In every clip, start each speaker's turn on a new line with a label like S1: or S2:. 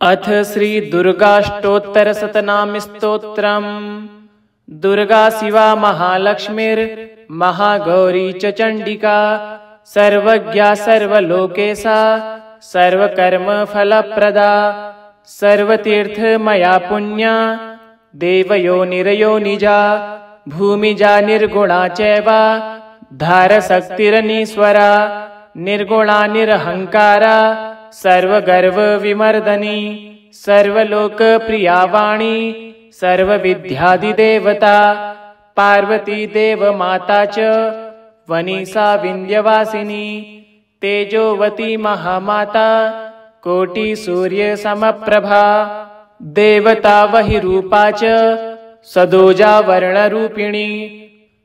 S1: अथ श्री दुर्गाष्टोत्तरशतनाम स्तोत्रम्। दुर्गा शिवा महालक्ष्मीर्महागौरी च चण्डिका, सर्वज्ञा सर्वलोकेशा सर्वकर्मफलप्रदा, सर्वतीर्थमया पुण्या देवयोनिरयोनिजा, भूमिजा निर्गुणा चैव धारशक्तिरनीश्वरा, निर्गुणा निरहंकारा सर्वगर्व विमर्दनी, सर्वलोकप्रिया वाणी सर्वविद्यादिदेवता, पार्वती देवमाता च वनिसा विन्ध्यवासिनी, तेजोवती महामाता कोटि सूर्य समप्रभा, देवता वही रूपा च सदोजा वर्णरूपिणी,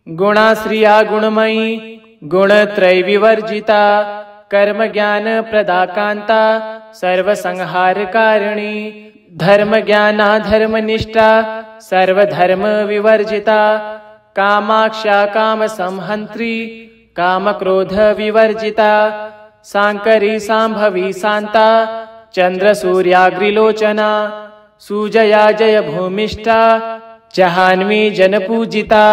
S1: गुणाश्रिया गुणमयी गुणत्रय विवर्जिता, कर्म ज्ञान प्रदा कांता सर्वसंहारकारिणी, धर्म ज्ञाना धर्मनिष्ठा सर्वधर्म विवर्जिता, कामाक्षा काम संहंत्री काम क्रोध विवर्जिता, सांकरी सांभवी शांता चंद्र सूर्याग्रिलोचना, सुजया जय भूमिष्ठा जहान्वी जनपूजिता,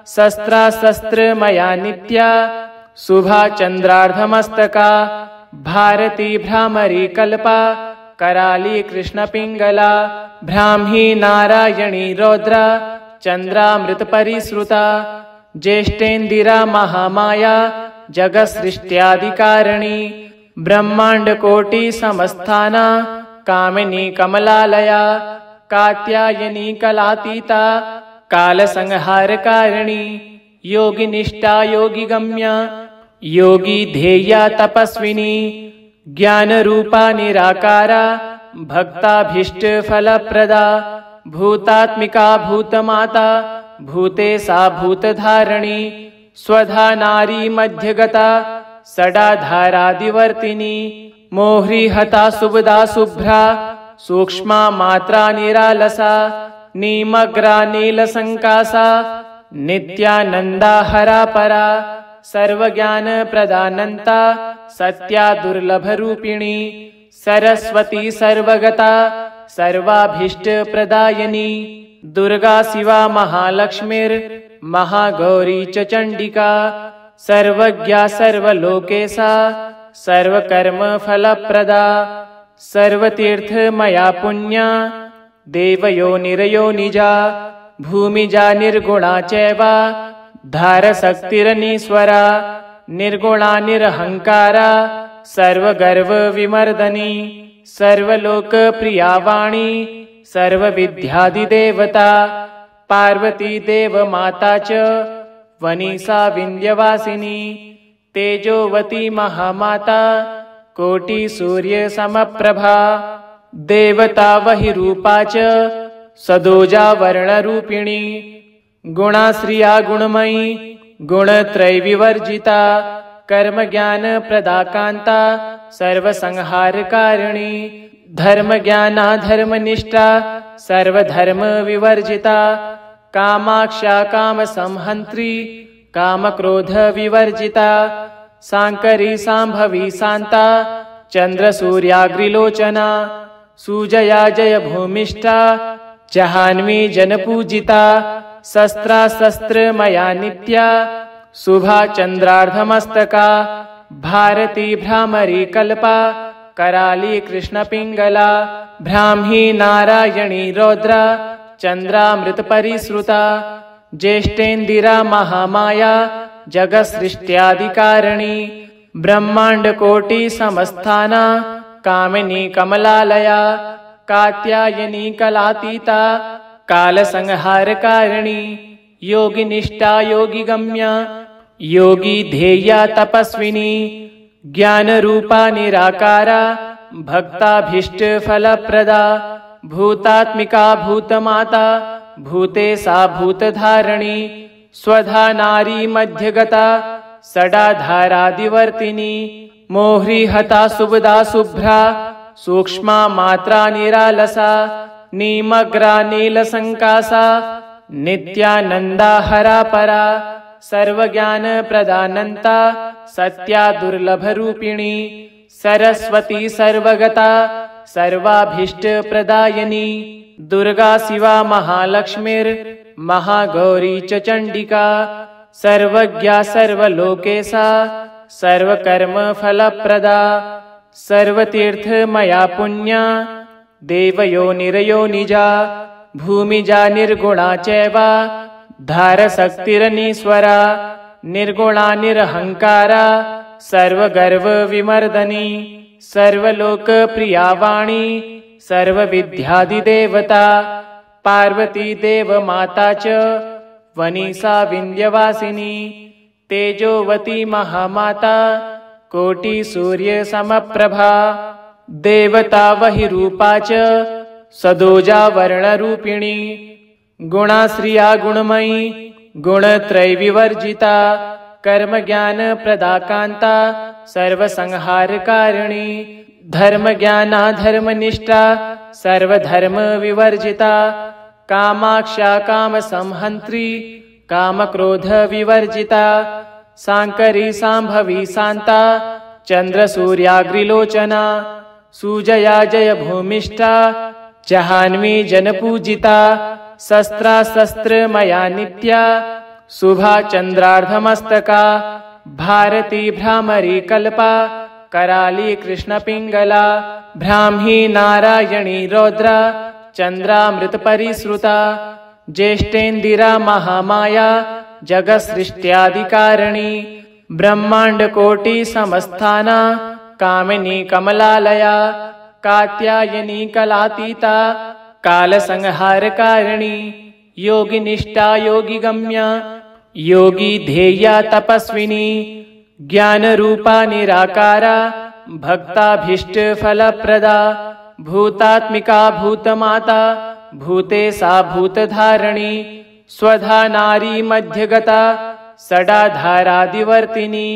S1: शस्त्रा शस्त्रमया नित्या शुभा चंद्रार्धमस्तका, भारती भ्रामरी कल्पा कराली कृष्ण पिंगला, ब्राह्मी नारायणी रौद्रा चंद्रामृत परिश्रुता, ज्येष्ठेन्दिरा महामाया जगत्सृष्ट्यादिकारिणी, ब्रह्मांड कोटि समस्थाना कामिनी कमलालया, कात्यायनी कलातीता काल संहारकारिणी, योगी निष्ठा योगी गम्या योगी ध्येया तपस्विनी, ज्ञान रूपा निराकारा भक्ताभीष्ट फलप्रदा, भूतात्मिका भूतमाता भूतेशा भूतधारिणी, स्वधा नारी मध्यगता षडाधारादिवर्तिनी, मोह्री हता सुबदा शुभ्रा सूक्ष्मा मात्रा निरालसा, नीमग्रा नीलसंकासा नित्यानंदा हरा परा, सर्वज्ञान प्रदानंता सत्या दुर्लभ रूपिणी, सरस्वती सर्वगता सर्वाभीष्ट प्रदायिनी, दुर्गा शिवा महालक्ष्मीर्महागौरी च चण्डिका, सर्वज्ञा सर्वलोकेशा सर्वकर्मफलप्रदा, सर्वतीर्थमया पुण्या देवयोनिरयोनिजा, भूमिजा निर्गुणा चैव धारशक्तिरनीश्वरा, निर्गुणा निरहंकारा सर्वगर्व विमर्दनी, सर्वलोकप्रिया वाणी सर्वविद्यादिदेवता, पार्वती देवमाता च वनिसा विन्ध्यवासिनी, तेजोवती महामाता कोटि सूर्य समप्रभा, देवता वही रूपा च सदोजा वर्णरूपिणी, गुणाश्रिया गुणमयी गुणत्रय विवर्जिता, कर्म ज्ञान प्रदा कांता सर्वसंहारकारिणी, धर्म ज्ञाना धर्मनिष्ठा सर्वधर्म विवर्जिता, कामाक्षा काम संहंत्री काम क्रोध विवर्जिता, सांकरी सांभवी शांता चंद्र सूर्याग्रिलोचना, सुजया जय भूमिष्ठा जहान्वी जनपूजिता, शस्त्रा शस्त्रमया नित्या शुभा चंद्रार्धमस्तका, भारती भ्रामरी कल्पा कराली कृष्ण पिंगला, ब्राह्मी नारायणी रौद्रा चंद्रामृत परिश्रुता, ज्येष्ठेन्दिरा महामाया जगत्सृष्ट्यादिकारिणी, ब्रह्मांड कोटि समस्थाना कामिनी कमलालया, कात्यायनी कलातीता काल संहारकारिणी, योगी निष्ठा योगी गम्या योगी ध्येया तपस्विनी, ज्ञान रूपा निराकारा भक्ताभीष्ट फलप्रदा, भूतात्मिका भूतमाता भूतेशा भूतधारिणी, स्वधा नारी मध्यगता षडाधारादिवर्तिनी, मोह्री हता सुबदा शुभ्रा सूक्ष्मा मात्रा निरालसा, नीमग्रा नीलसंकासा नित्यानंदा हरा परा, सर्वज्ञान प्रदानंता सत्या दुर्लभ रूपिणी, सरस्वती सर्वगता सर्वाभीष्टप्रदायिनी दुर्गा शिवा महालक्ष्मीर्महागौरी च चण्डिका सर्वज्ञा सर्वलोकेशा सर्वकर्मफलप्रदा सर्वतीर्थमया पुण्या देवयोनिरयोनिजा भूमिजा निर्गुणा चैव धारशक्तिरनीश्वरा निर्गुणा निरहंकारा सर्वगर्वविमर्दनी सर्वलोकप्रिया वाणी सर्वविद्यादिदेवता पार्वती देवमाता च वनिसा विन्ध्यवासिनी तेजोवती महामाता कोटि सूर्य समप्रभा देवता वही रूपा च सदोजा वर्णरूपिणी गुणाश्रिया गुणमयी गुणत्रय विवर्जिता कर्म ज्ञान प्रदाकांता सर्वसंहारकारिणी धर्म ज्ञाना धर्मनिष्ठा सर्वधर्म विवर्जिता कामाक्षा काम संहंत्री काम क्रोध विवर्जिता सांकरी सांभवी शांता चंद्र सूर्याग्रिलोचना सुजया जय भूमिष्ठा जहान्वी जनपूजिता शस्त्रा शस्त्रमया नित्या शुभा चंद्रार्धमस्तका भारती भ्रामरी कल्पा कराली कृष्ण पिंगला ब्राह्मी नारायणी रौद्रा चंद्रामृत परिश्रुता ज्येष्ठेन्दिरा महामाया जगत्सृष्ट्यादिकारिणी ब्रह्मांड कोटि समस्थाना कामिनी कमलालया कात्यायनी कलातीता काल संहारकारिणी योगी निष्ठा योगी गम्या योगी ध्येया तपस्विनी ज्ञान रूपा निराकारा भक्ताभीष्ट फलप्रदा भूतात्मिका भूतमाता भूतेशा भूतधारिणी स्वधा नारी मध्यगता षडाधारादिवर्तिनी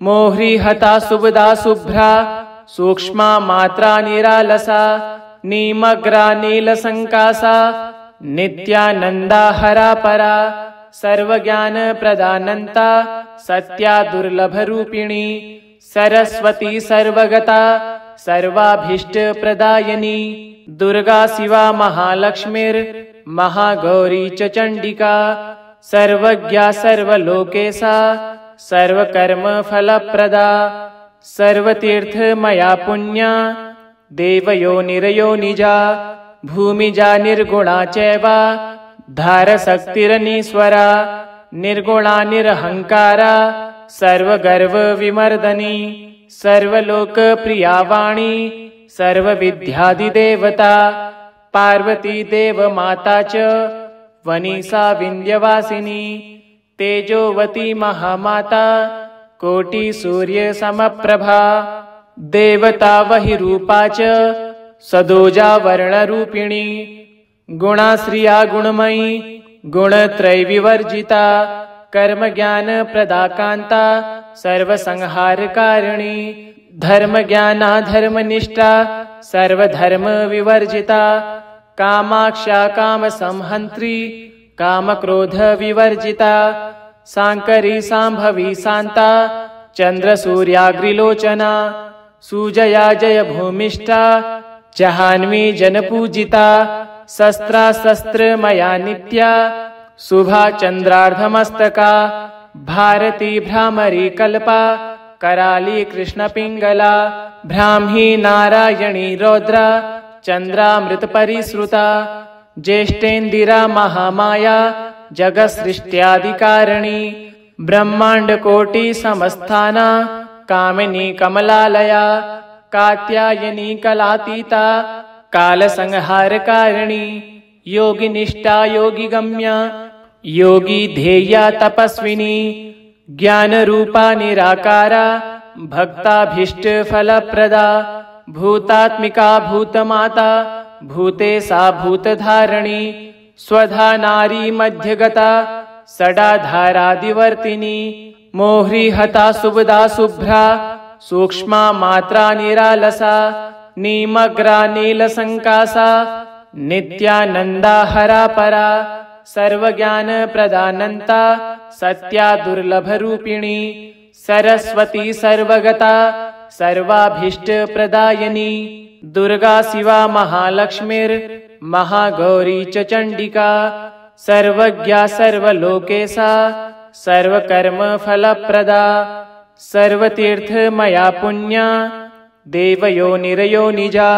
S1: मोह्री हता शुभदा शुभ्रा सूक्ष्मा मात्रा निरालसा नीमग्रा नीलसंकासा नित्यानंदा हरा परा सर्वज्ञान प्रदानंता सत्या दुर्लभ रूपिणी सरस्वती सर्वगता सर्वाभीष्ट प्रदायिनी दुर्गा शिवा महालक्ष्मीर्महागौरी च चण्डिका सर्वज्ञा सर्वलोकेशा सर्वकर्मफलप्रदा सर्वतीर्थमया पुण्या देवयोनिरयोनिजा भूमिजा निर्गुणा चैव धारशक्तिरनीश्वरा निर्गुणा निरहंकारा सर्वगर्वविमर्दनी सर्वलोकप्रिया वाणी सर्वविद्यादिदेवता पार्वती देवमाता च वनिसा विन्ध्यवासिनी तेजोवती महामाता कोटि सूर्य समप्रभा देवता वही रूपा च सदोजा वर्णरूपिणी गुणाश्रिया गुणमयी गुणत्रय विवर्जिता कर्म ज्ञान प्रदाकांता सर्वसंहारकारिणी धर्म ज्ञाना धर्मनिष्ठा सर्वधर्म विवर्जिता कामाक्षा काम संहंत्री काम क्रोध विवर्जिता सांकरी सांभवी शांता चंद्र सूर्याग्रिलोचना सुजया जय भूमिष्ठा जहान्वी जनपूजिता शस्त्रा शस्त्रमया नित्या शुभा चंद्रार्धमस्तका भारती भ्रामरी कल्पा कराली कृष्ण पिंगला ब्राह्मी नारायणी रौद्रा चंद्रामृत परिश्रुता ज्येष्ठेन्दिरा महामाया जगत्सृष्ट्यादिकारिणी ब्रह्मांड कोटि समस्थाना कामिनी कमलालया कात्यायनी कलातीता काल संहारकारिणी योगी निष्ठा योगी गम्या योगी ध्येया तपस्विनी ज्ञान रूपा निराकारा भक्ताभीष्ट फलप्रदा भूतात्मिका भूतमाता भूतेशा भूतधारिणी स्वधा नारी मध्यगता षडाधारादिवर्तिनी मोह्री हता शुभदा शुभ्रा सूक्ष्मा मात्रा निरालसा नीमग्रा नीलसंकासा नित्यानंदा हरा परा सर्वज्ञान प्रदानंता सत्या दुर्लभ रूपिणी सरस्वती सर्वगता सर्वाभीष्ट प्रदायिनी दुर्गा शिवा महालक्ष्मीर्महागौरी च चण्डिका सर्वज्ञा सर्वलोकेशा सर्वकर्मफलप्रदा सर्वतीर्थमया पुण्या देवयोनिरयोनिजा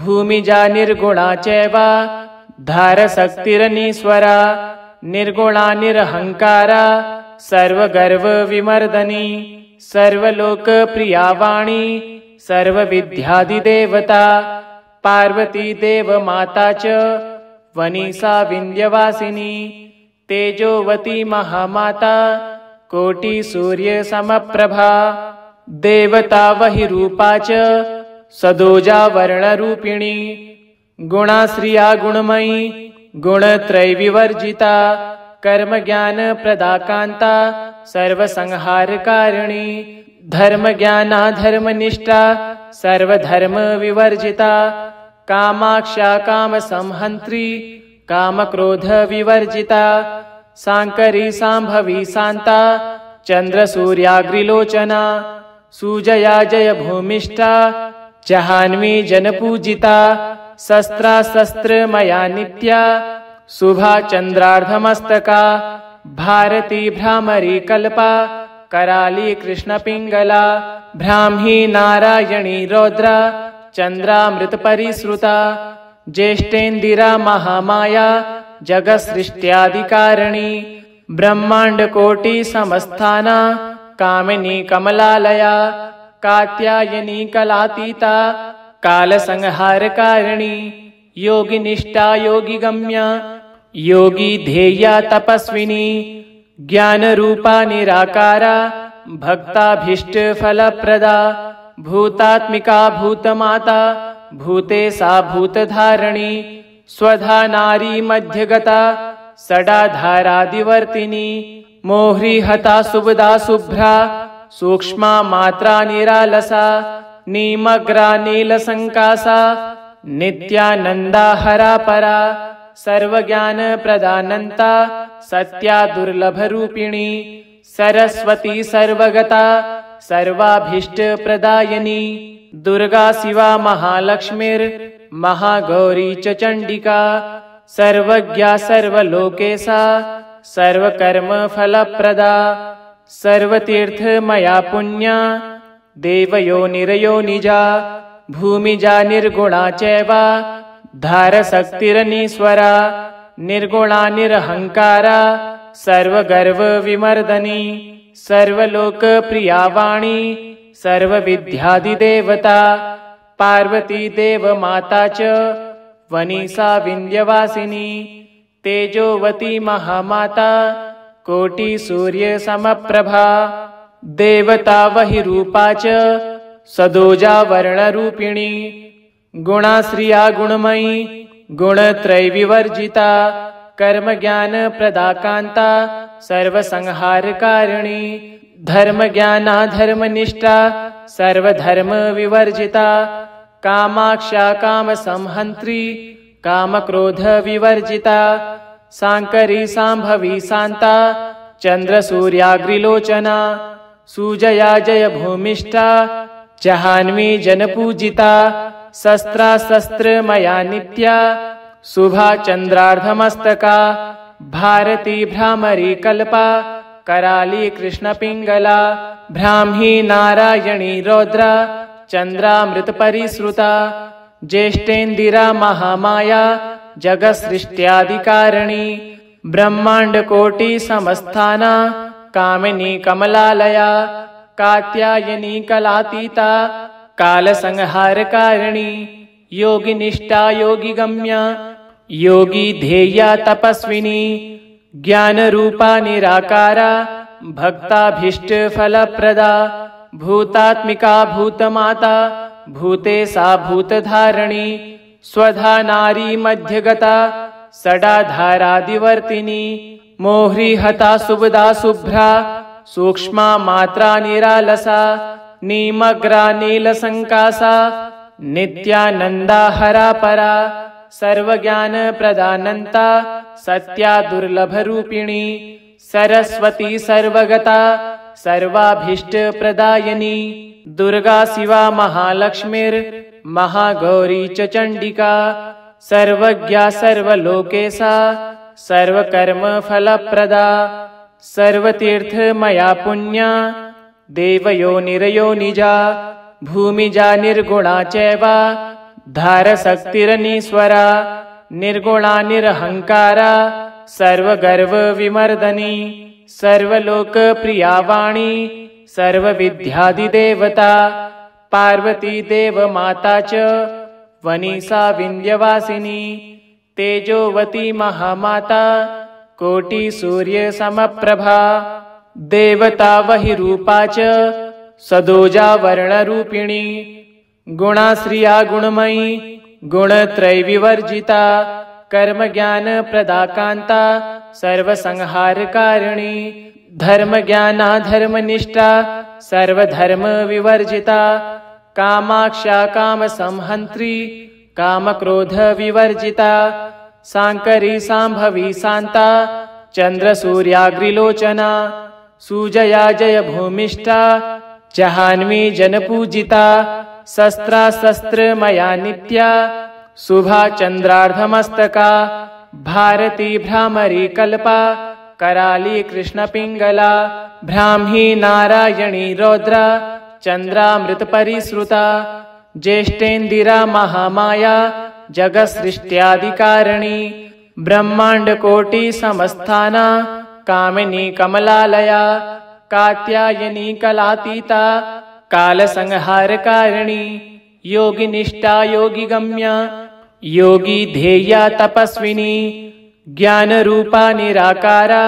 S1: भूमिजा निर्गुणा चैव धारशक्तिरनीश्वरा निर्गुणा निरहंकारा सर्वगर्वविमर्दनी सर्वलोकप्रिया वाणी सर्वविद्यादिदेवता पार्वती देवमाता च वनिसा विन्ध्यवासिनी तेजोवती महामाता कोटि सूर्य समप्रभा देवता वही रूपा च सदोजा वर्णरूपिणी गुणाश्रिया गुणमयी गुणत्रय विवर्जिता कर्म ज्ञान प्रदाकांता सर्वसंहारकारिणी धर्म ज्ञाना धर्मनिष्ठा सर्वधर्म विवर्जिता कामाक्षा काम संहंत्री काम क्रोध विवर्जिता सांकरी सांभवी शांता चंद्र सूर्याग्रिलोचना सुजया जय भूमिष्ठा जहान्वी जनपूजिता शस्त्रा शस्त्रमया नित्या शुभा चंद्रार्धमस्तका भारती भ्रामरी कल्पा कराली कृष्ण पिंगला ब्राह्मी नारायणी रौद्रा चंद्रामृत परिश्रुता ज्येष्ठेन्दिरा महामाया जगत्सृष्ट्यादिकारिणी ब्रह्मांड कोटि समस्थाना कामिनी कमलालया कात्यायनी कलातीता काल संहारकारिणी योगी निष्ठा योगी गम्या योगी ध्येया तपस्विनी ज्ञान रूपा निराकारा भक्ताभीष्ट फलप्रदा भूतात्मिका भूतमाता भूतेशा भूतधारिणी स्वधा नारी मध्यगता सडाधारादिवर्तिनी मोह्री हता सुबदा शुभ्रा सूक्ष्मा मात्रा निरालसा नीमग्रा नीलसंकासा नित्यानंदा हरा परा सर्वज्ञान प्रदानंता सत्या दुर्लभ रूपिणी सरस्वती सर्वगता सर्वाभीष्ट प्रदायिनी दुर्गा शिवा महालक्ष्मीर्महागौरी च चण्डिका सर्वज्ञा सर्वलोकेशा सर्वकर्मफलप्रदा सर्वतीर्थमया पुण्या देवयोनिरयोनिजा भूमिजा निर्गुणा चैव धारशक्तिरनीश्वरा निर्गुणा निरहंकारा सर्वगर्वविमर्दनी सर्वलोकप्रिया वाणी सर्वविद्यादिदेवता पार्वती देवमाता च वनिसा विन्ध्यवासिनी तेजोवती महामाता कोटि सूर्य समप्रभा देवता वही रूपा च सदोजा वर्णरूपिणी गुणाश्रिया गुणमयी गुणत्रय विवर्जिता कर्म ज्ञान प्रदाकांता सर्वसंहारकारिणी धर्म ज्ञाना धर्मनिष्ठा सर्वधर्म विवर्जिता कामाक्षा काम संहंत्री काम क्रोध विवर्जिता सांकरी सांभवी शांता चंद्र सूर्याग्रिलोचना सुजया जय भूमिष्ठा जहान्वी जनपूजिता शस्त्रा शस्त्रमया नित्या शुभा चंद्रार्धमस्तका भारती भ्रामरी कल्पा कराली कृष्ण पिंगला ब्राह्मी नारायणी रौद्रा चंद्रामृत परिश्रुता ज्येष्ठेन्दिरा महामाया जगत्सृष्ट्यादिकारिणी ब्रह्मांड कोटि समस्थाना कामिनी कमलालया कात्यायनी कलातीता काल संहारकारिणी योगी निष्ठा योगी गम्या योगी ध्येया तपस्विनी ज्ञान रूपा निराकारा भक्ताभीष्ट फलप्रदा भूतात्मिका भूतमाता भूतेशा भूतधारिणी स्वधा नारी मध्यगता सडाधारादिवर्तिनी मोह्री हता सुबदा शुभ्रा सूक्ष्मा मात्रा निरालसा नीमग्रा नीलसंकासा नित्यानंदा हरा परा सर्वज्ञान प्रदानंता सत्या दुर्लभ रूपिणी सरस्वती सर्वगता सर्वाभीष्टप्रदायिनी दुर्गा शिवा महालक्ष्मीर्महागौरी च चण्डिका सर्वज्ञा सर्वलोकेशा सर्वकर्मफलप्रदा सर्वतीर्थमया पुण्या देवयोनिरयोनिजा भूमिजा निर्गुणा चैव धारशक्तिरनीश्वरा निर्गुणा निरहंकारा सर्वगर्वविमर्दनी सर्वलोकप्रिया वाणी सर्वविद्यादिदेवता पार्वती देवमाता च वनिसा विन्ध्यवासिनी तेजोवती महामाता कोटिसूर्यसमप्रभा देवता वहिरूपा च सदोजा वर्णरूपिणी गुणाश्रिया गुणमयी गुणत्रयविवर्जिता कर्मज्ञानप्रदा कान्ता सर्वसंहारकारिणी धर्मज्ञाना धर्मनिष्ठा सर्वधर्मविवर्जिता कामाक्षा कामसंहन्त्री कामक्रोधविवर्जिता शाङ्करी शाम्भवी शान्ता चन्द्रसूर्याग्रिलोचना सुजया जयभूमिष्ठा जहान्वी जनपूजिता शस्त्रास्त्रमया नित्या शुभा चन्द्रार्धमस्तका भारती भ्रामरी कल्पा कराली कृष्णपिङ्गला ब्राह्मी नारायणी रौद्रा चन्द्रामृतपरिश्रुता ज्येष्ठेन्दिरा महामाया जगत्सृष्ट्यादिकारिणी ब्रह्माण्डकोटिसमस्थाना कामिनी कमलालया कात्यायनी कलातीता कालसंहारकारिणी योगिनिष्ठा योगिगम्या योगी ध्येया तपस्विनी ज्ञानरूपा निराकारा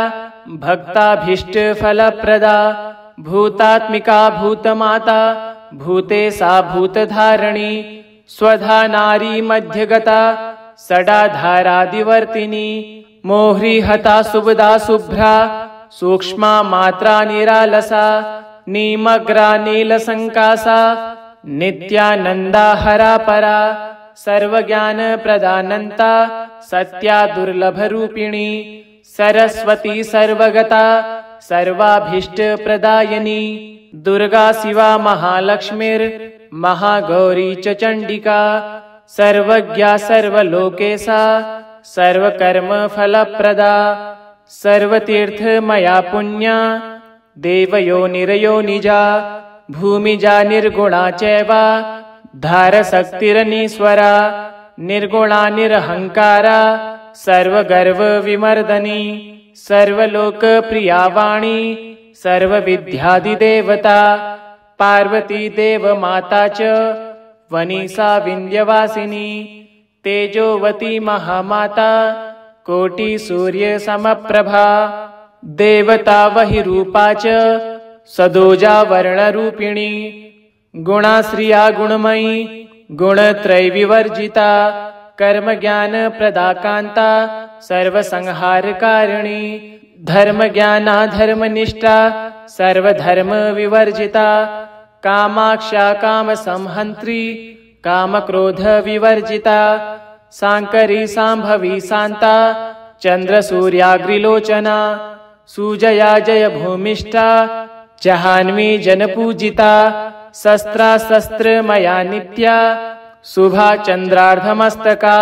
S1: भक्ताभीष्टफलप्रदा भूतात्मिका भूतमाता भूतेशा भूतधारिणी स्वधा नारी मध्यगता षडाधारादिवर्तिनी मोह्रीहता शुभदा शुभ्रा सूक्ष्मा मात्रा निरालसा नीमग्रा नीलसंकासा नित्यानंदा हरा परा सर्वज्ञानप्रदानन्ता सत्या दुर्लभरूपिणी सरस्वती सर्वगता सर्वाभीष्टप्रदायिनी दुर्गा शिवा महालक्ष्मीर्महागौरी च चण्डिका सर्वज्ञा सर्वलोकेशा सर्वकर्मफलप्रदा सर्वतीर्थमया पुण्या देवयोनिरयोनिजा भूमिजा निर्गुणा चैव धारशक्तिरनीश्वरा निर्गुणा निरहंकारा सर्वगर्वविमर्दनी सर्वलोकप्रिया वाणी सर्वविद्यादिदेवता पार्वती देवमाता च वनिसा विन्ध्यवासिनी तेजोवती महामाता कोटिसूर्यसमप्रभा देवता वहिरूपा च सदोजा वर्णरूपिणी गुणाश्रिया गुणमयी गुणत्रयविवर्जिता कर्मज्ञानप्रदा कान्ता सर्वसंहारकारिणी धर्मज्ञाना धर्मनिष्ठा सर्वधर्मविवर्जिता कामाक्षा कामसंहन्त्री कामक्रोधविवर्जिता शाङ्करी शाम्भवी शान्ता चन्द्रसूर्याग्रिलोचना सुजया जयभूमिष्ठा जहान्वी जनपूजिता शस्त्रास्त्रमया नित्या शुभा चन्द्रार्धमस्तका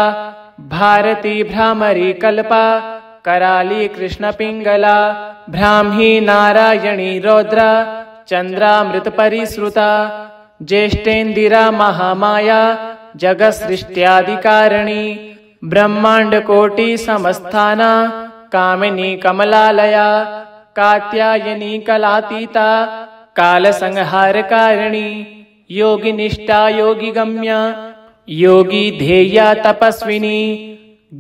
S1: भारती भ्रामरी कल्पा कराली कृष्णपिङ्गला ब्राह्मी नारायणी रौद्रा चन्द्रामृतपरिश्रुता ज्येष्ठेन्दिरा महामाया जगत्सृष्ट्यादिकारिणी ब्रह्माण्डकोटिसमस्थाना कामिनी कमलालया कात्यायनी कलातीता कालसंहारकारिणी योगिनिष्ठा योगिगम्या योगी ध्येया तपस्विनी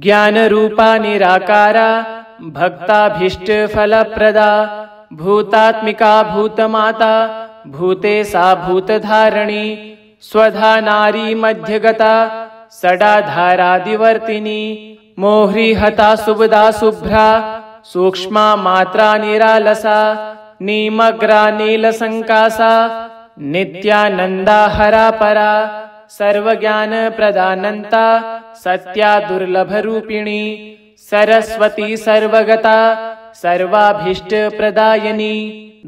S1: ज्ञानरूपा निराकारा भक्ताभीष्टफलप्रदा भूतात्मिका भूतमाता भूतेशा भूतधारिणी स्वधा नारी मध्यगता षडाधारादिवर्तिनी मोह्रीहता शुभदा शुभ्रा सूक्ष्मा मात्रा निरालसा नीमग्रा नीलसंकासा नित्यानंदा हरा परा सर्वज्ञानप्रदानन्ता सत्या दुर्लभरूपिणी सरस्वती सर्वगता सर्वाभीष्टप्रदायिनी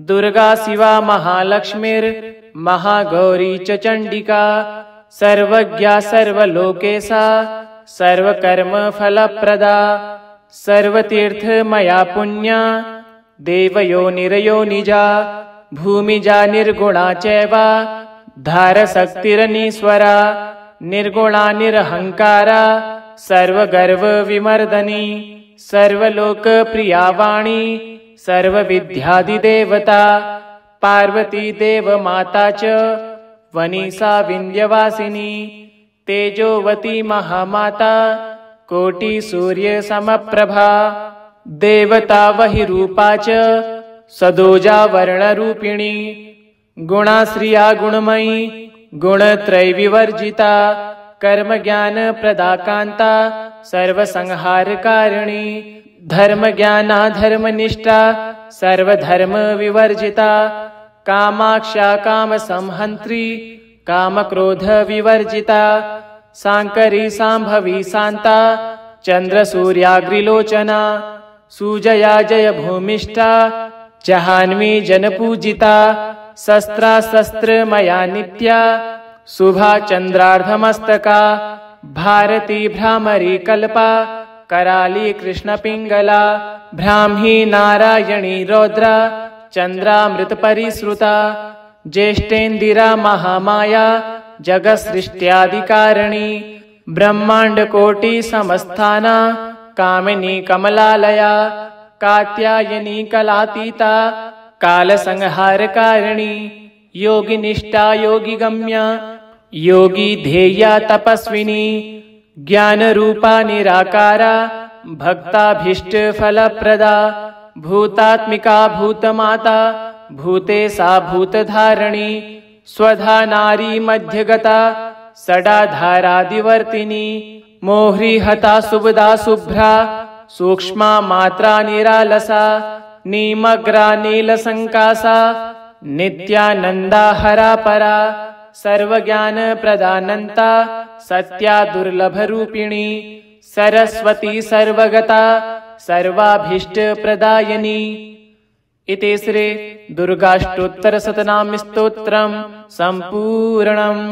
S1: दुर्गा शिवा महालक्ष्मीर्महागौरी च चण्डिका सर्वज्ञा सर्वलोकेशा सर्वकर्मफलप्रदा सर्वतीर्थमया पुण्या देवयोनिरयोनिजा भूमिजा निर्गुणा चैव धारशक्तिरनीश्वरा निर्गुणा निरहंकारा सर्वगर्वविमर्दनी सर्वलोकप्रिया वाणी सर्वविद्यादिदेवता पार्वती देवमाता च वनिसा विन्ध्यवासिनी तेजोवती महामाता कोटिसूर्यसमप्रभा देवता वहिरूपा च सदोजा वर्णरूपिणी गुणाश्रिया गुणमयी गुणत्रयविवर्जिता कर्मज्ञानप्रदा कान्ता सर्वसंहारकारिणी धर्मज्ञाना धर्मनिष्ठा सर्वधर्मविवर्जिता कामाक्षा कामसंहन्त्री कामक्रोधविवर्जिता शाङ्करी शाम्भवी शान्ता चन्द्रसूर्याग्रिलोचना सुजया जयभूमिष्ठा जहान्वी जनपूजिता शस्त्रास्त्रमया नित्या शुभा चन्द्रार्धमस्तका भारती भ्रामरी कल्पा कराली कृष्णपिङ्गला ब्राह्मी नारायणी रौद्रा चन्द्रामृतपरिश्रुता ज्येष्ठेन्दिरा महामाया जगत्सृष्ट्यादिकारिणी ब्रह्माण्डकोटिसमस्थाना कामिनी कमलालया कात्यायनी कलातीता कालसंहारकारिणी योगिनिष्ठा योगिगम्या योगी ध्येया तपस्विनी ज्ञानरूपा निराकारा भक्ताभीष्टफलप्रदा भूतात्मिका भूतमाता भूतेशा भूतधारिणी स्वधा नारी मध्यगता षडाधारादिवर्तिनी मोह्रीहता शुभदा शुभ्रा सूक्ष्मा मात्रा निरालसा नीमग्रा नीलसंकासा नित्यानंदा हरा परा सर्वज्ञानप्रदानन्ता सत्या दुर्लभरूपिणी सरस्वती सर्वगता सर्वाभीष्टप्रदायिनी। इति श्री दुर्गाष्टोत्तरशतनामस्तोत्रम् सम्पूर्णम्।